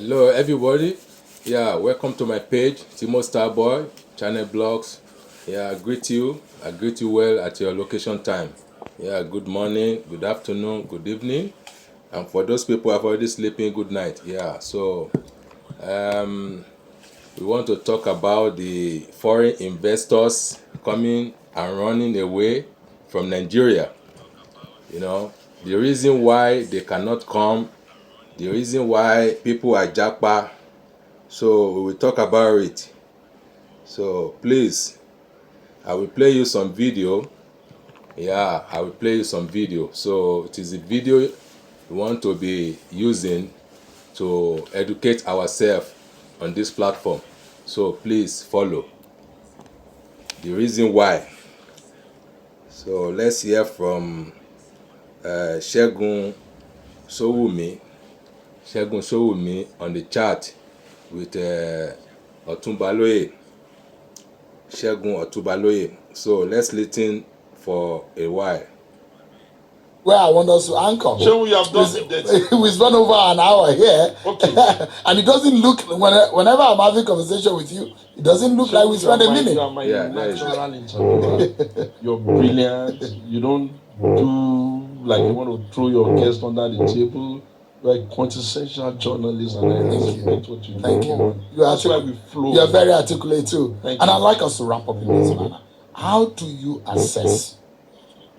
Hello, everybody. Yeah, welcome to my page, Timo Starboy, Channel Blogs. Yeah, I greet you well at your location time. Yeah, good morning, good afternoon, good evening. And for those people who have already sleeping, good night. Yeah, so we want to talk about the foreign investors coming and running away from Nigeria. The reason why they cannot come, the reason why people are Japa. So we will talk about it. So please, I will play you some video. Yeah, I will play you some video. So it is a video we want to be using to educate ourselves on this platform. So please follow the reason why. So let's hear from Segun Sowumi. Segun Sowumi on the chat with Otunbaloye. Segun Otubaloye. So let's listen for a while. Where I want us to anchor. So we have done that. We've spent over an hour here. Okay. And it doesn't look, whenever I'm having conversation with you, it doesn't look like we spent a minute. You are my Yeah, natural interviewer. You're brilliant. You don't do like you want to throw your guest under the table. You're a quintessential journalist, and I respect what you do. Thank you. That's why we flow. You're very articulate too. Thank and you. I'd like us to wrap up in this manner. How do you assess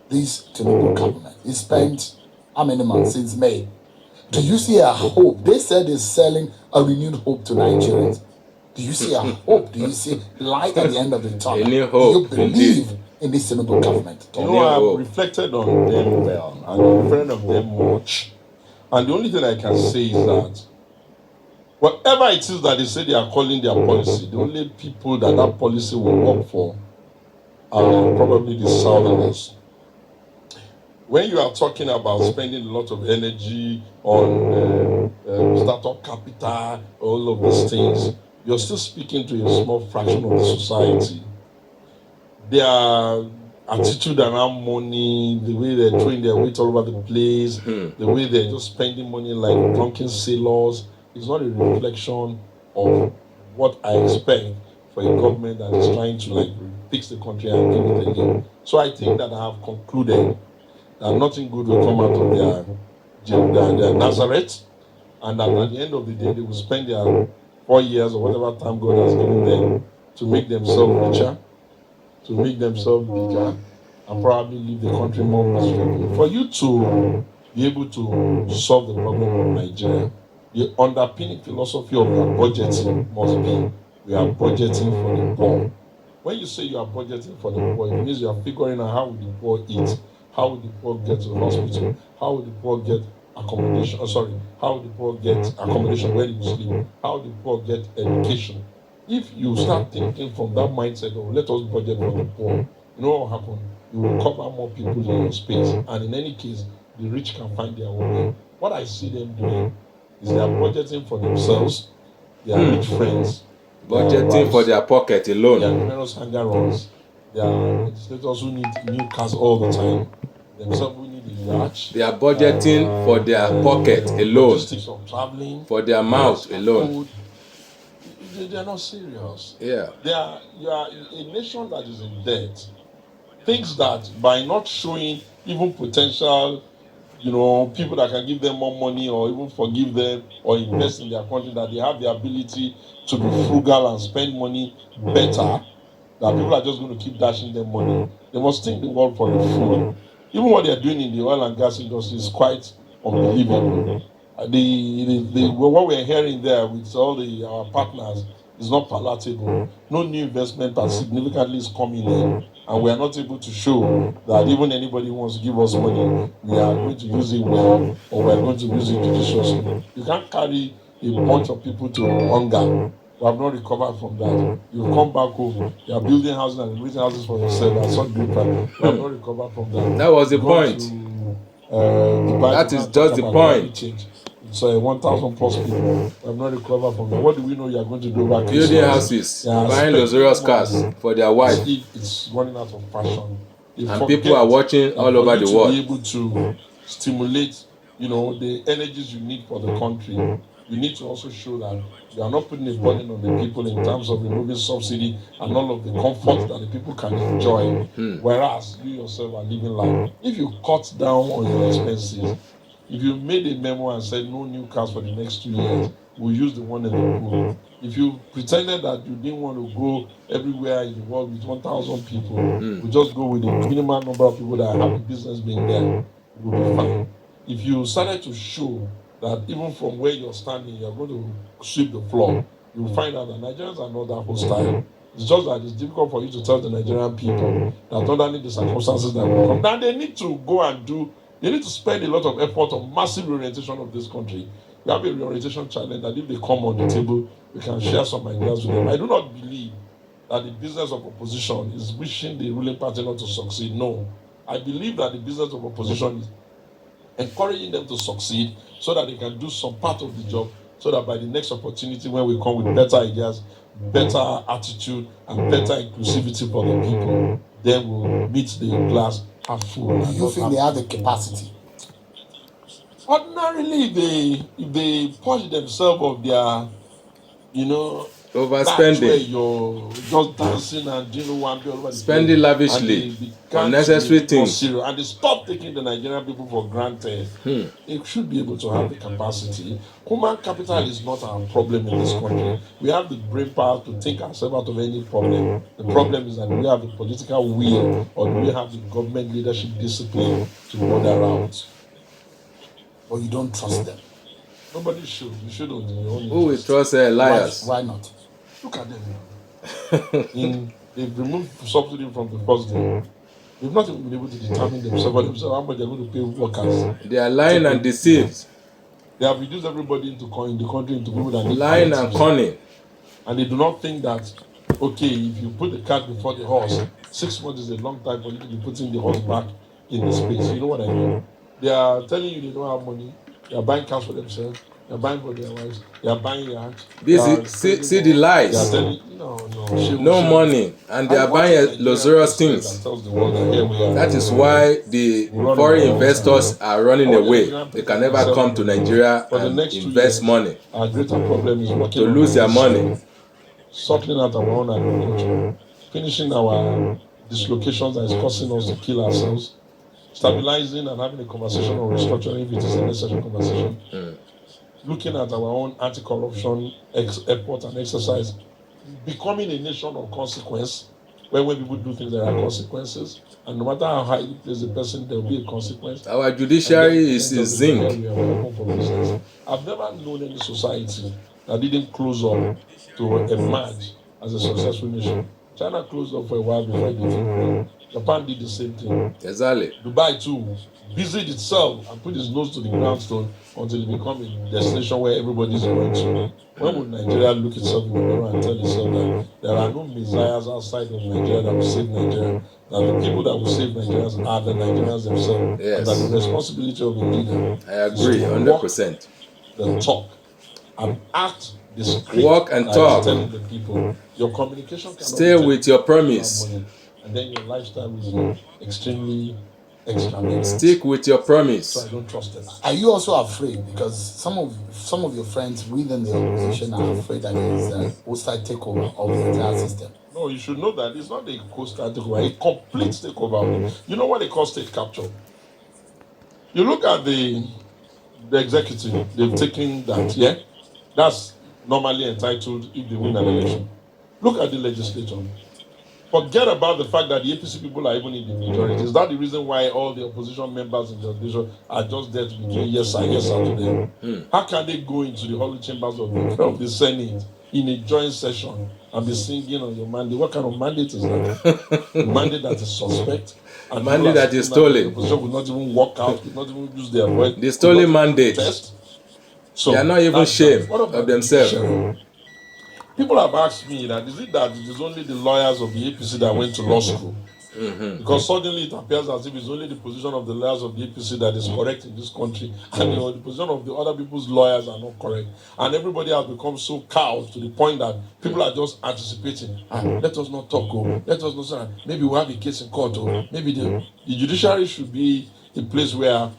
this Tinubu government? It spent how many months since May? Do you see a hope? They said it's selling a renewed hope to Nigerians. Do you see a hope? Do you see light at the end of the tunnel? A new hope, Do you believe in this Tinubu government? You know, I've reflected on them well, and I'm a friend of them much. And the only thing I can say is that whatever it is that they say they are calling their policy, the only people that that policy will work for are probably the Southerners. When you are talking about spending a lot of energy on startup capital, all of these things, you're still speaking to a small fraction of the society. Their attitude around money, the way they're throwing their weight all over the place, the way they're just spending money like drunken sailors, is not a reflection of what I expect for a government that is trying to like fix the country and give it again. So I think that I have concluded that nothing good will come out of their Nazareth, and that at the end of the day they will spend their 4 years or whatever time God has given them to make themselves richer, to make themselves bigger, and probably leave the country more miserable. For you to be able to solve the problem of Nigeria, the underpinning philosophy of your budgeting must be we are budgeting for the poor. When you say you are budgeting for the poor, it means you are figuring out how will the poor eat, how will the poor get to the hospital, how will the poor get accommodation, how will the poor get accommodation where they will sleep, how will the poor get education. If you start thinking from that mindset of let us budget for the poor, you know what will happen? You will cover more people in your space, and in any case, the rich can find their own way. What I see them doing is they are budgeting for themselves, their rich friends, Budgeting for their pocket alone. their numerous hanger-ons, their legislators who need new cars all the time, themselves who need a yacht. They are budgeting for their pocket alone, Logistics of traveling, for their mouth alone. They are not serious. Yeah. You are a nation that is in debt. Thinks that by not showing even potential, people that can give them more money or even forgive them or invest in their country, that they have the ability to be frugal and spend money better, that people are just going to keep dashing them money. They must think the world for the fool. Even what they are doing in the oil and gas industry is quite unbelievable. What we're hearing there with all our partners is not palatable. No new investment that significantly is coming in, and we are not able to show that even anybody who wants to give us money, we are going to use it well or we are going to use it judiciously. You can't carry a bunch of people to hunger. We have not recovered from that. You've come back home. You are building houses and building houses for yourself. That's not good. We have not recovered from that. That was the point. That is just the point. Change. So 1,000 plus people. We have not recovered from that. What do we know you are going to do back? Building houses, buying luxurious cars for their wife. It's running out of fashion. And people are watching all over the world. To be able to stimulate, the energies you need for the country, you need to also show that you are not putting a burden on the people in terms of removing subsidy and all of the comforts that the people can enjoy, whereas you yourself are living life. If you cut down on your expenses, if you made a memo and said no new cars for the next 2 years, we'll use the one in the pool. If you pretended that you didn't want to go everywhere in the world with 1,000 people, we just go with the minimum number of people that have the business being there, we'll be fine. If you started to show that even from where you're standing, you're going to sweep the floor, you'll find out that Nigerians are not that hostile. It's just that it's difficult for you to tell the Nigerian people that underneath the circumstances that will come. Now they need to go and do, they need to spend a lot of effort on massive reorientation of this country. We have a reorientation challenge that if they come on the table, we can share some ideas with them. I do not believe that the business of opposition is wishing the ruling party not to succeed. No. I believe that the business of opposition is encouraging them to succeed so that they can do some part of the job, so that by the next opportunity when we come with better ideas, better attitude, and better inclusivity for the people, then we'll meet the glass half full. Do you think they have the capacity? Ordinarily, if they push themselves of their, that's where Overspending, you're just dancing and one all over the spending place, lavishly, unnecessary things. and they stop taking the Nigerian people for granted. They should be able to have the capacity. Human capital is not our problem in this country. We have the brain power to think ourselves out of any problem. The problem is that we have the political will, or do we have the government leadership discipline to order out? Or you don't trust them? Nobody should. You shouldn't. Who will trust liars? Why not? Look at them. They've removed subsidy from the first day. They've not even been able to determine themselves how much they're going to pay workers. They are lying and deceived. They have reduced everybody in the country into people that need lying and cunning. And they do not think that, okay, if you put the cart before the horse, 6 months is a long time for you to be putting the horse back in the space. You know what I mean? They are telling you they don't have money. They are buying cars for themselves. They are buying for their wives. They are buying yachts. See the lies. No money, and they are buying luxurious things. That is why the foreign investors are running away. They can never come to Nigeria and invest money. Our greater problem is to lose their money. Sorting out our own agriculture, finishing our dislocations that is causing us to kill ourselves, stabilizing and having a conversation on restructuring if it is a necessary conversation. Looking at our own anti-corruption effort and exercise, becoming a nation of consequence, where when people do things there are consequences, and no matter how high you place the person, there will be a consequence. Our judiciary is zinc. I've never known any society that didn't close up to emerge as a successful nation. China closed up for a while before it became. Japan did the same thing. Exactly. Dubai too busied itself and put its nose to the groundstone until it became a destination where everybody is going to. When would Nigeria look itself in the mirror and tell itself that there are no messiahs outside of Nigeria that will save Nigeria? That the people that will save Nigerians are the Nigerians themselves. Yes. And that the responsibility of the leader. I agree, 100%. The talk and act the script. Walk and talk. Telling the people your communication cannot stay with your promise. And then your lifestyle will be extremely extravagant. Stick with your promise. So I don't trust them. Are you also afraid because some of your friends within the opposition are afraid that there is a hostile takeover of the entire system? No, you should know that it's not a hostile takeover, a complete takeover. You know what they call state capture? You look at the executive, they've taken that, yeah? That's normally entitled if they win an election. Look at the legislature. Forget about the fact that the APC people are even in the majority. Is that the reason why all the opposition members in the legislature are just there to be doing yes sir to them? How can they go into the holy chambers of the Senate in a joint session and be singing on your mandate? What kind of mandate is that? A mandate that is suspect. A mandate that is stolen. The opposition will not even walk out, will not even use their voice. The stolen mandate. So they are not even ashamed of themselves. People have asked me that is only the lawyers of the APC that went to law school? Because suddenly it appears as if it's only the position of the lawyers of the APC that is correct in this country, and the position of the other people's lawyers are not correct. And everybody has become so cowed to the point that people are just anticipating. Let us not talk. Let us not say. Maybe we'll have a case in court. Maybe the judiciary should be a place where,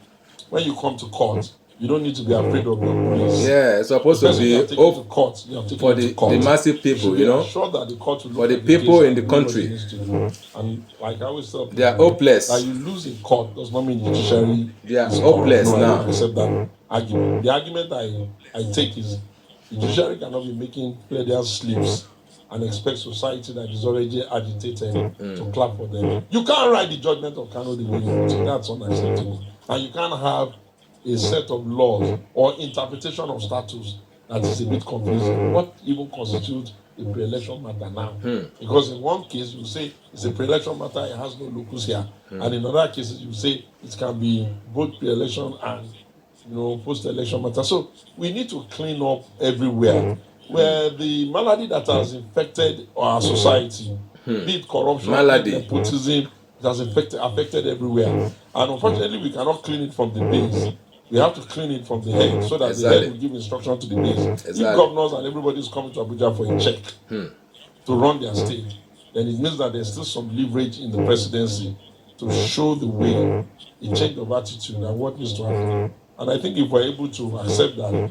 when you come to court, You don't need to be afraid of your police. Yeah, it's supposed The to person you have be taken to hope court, you have taken for him to the court. massive You people, should be you know, assured that the court will for look the at the people case in and the do what it country. needs to do. And like I always tell They are people, that hopeless. you lose in court does not mean the judiciary They are is corrupt. hopeless No, I now. don't accept that argument. The argument I take is the judiciary cannot be making plenary slips and expect society that is already agitated to clap for them. You can't write the judgment of Kano the way you want it. That's unacceptable. And you can't have a set of laws or interpretation of statutes that is a bit confusing. What even constitutes a pre-election matter now? Because in one case you say it's a pre-election matter, it has no locus here, and in other cases you say it can be both pre-election and post-election matter. So we need to clean up everywhere where the malady that has infected our society, be it corruption, Malady. nepotism, it has affected everywhere. And unfortunately, we cannot clean it from the base. We have to clean it from the head so that the head Exactly. will give instruction to the base. If Exactly. governors and everybody is coming to Abuja for a check to run their state, then it means that there's still some leverage in the presidency to show the way, a change of attitude and what needs to happen. And I think if we're able to accept that,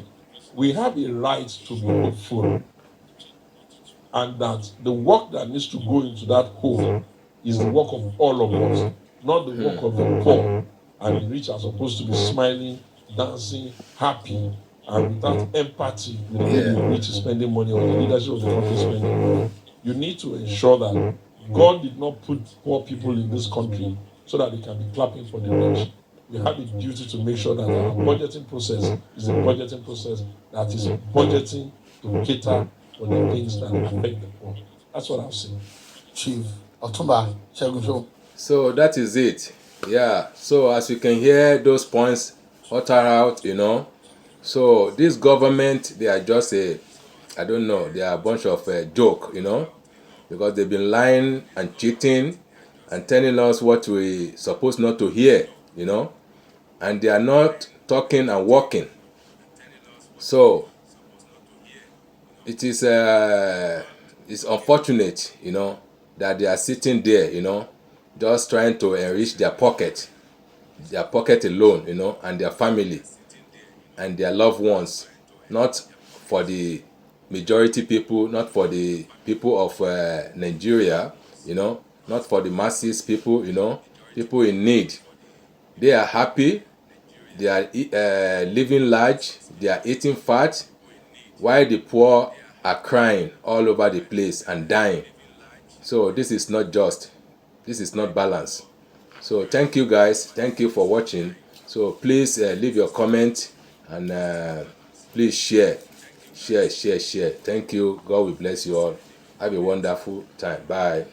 we have a right to be hopeful, and that the work that needs to go into that hope is the work of all of us, not the work of the poor and the rich are supposed to be smiling, dancing, happy, and without empathy with the way the rich is spending money or the leadership of the country spending money. You need to ensure that God did not put poor people in this country so that they can be clapping for the rich. We have a duty to make sure that our budgeting process is a budgeting process that is budgeting to cater for the things that affect the poor. That's what I've seen. Chief Otumba Shegun. So that is it. Yeah. So as you can hear, those points utter out, you know. So this government, they are just I don't know, they are a bunch of joke, you know, because they've been lying and cheating and telling us what we supposed not to hear, you know, and they are not talking and walking. So it is it's unfortunate, you know, that they are sitting there, you know, just trying to enrich their pocket alone, you know, and their family and their loved ones, not for the majority people, not for the people of Nigeria, you know, not for the masses people, you know, people in need. They are happy, they are living large, they are eating fat, while the poor are crying all over the place and dying. So this is not just, this is not balanced. So thank you guys, thank you for watching. So please leave your comment and please share. Thank you. God will bless you all. Have a wonderful time. Bye.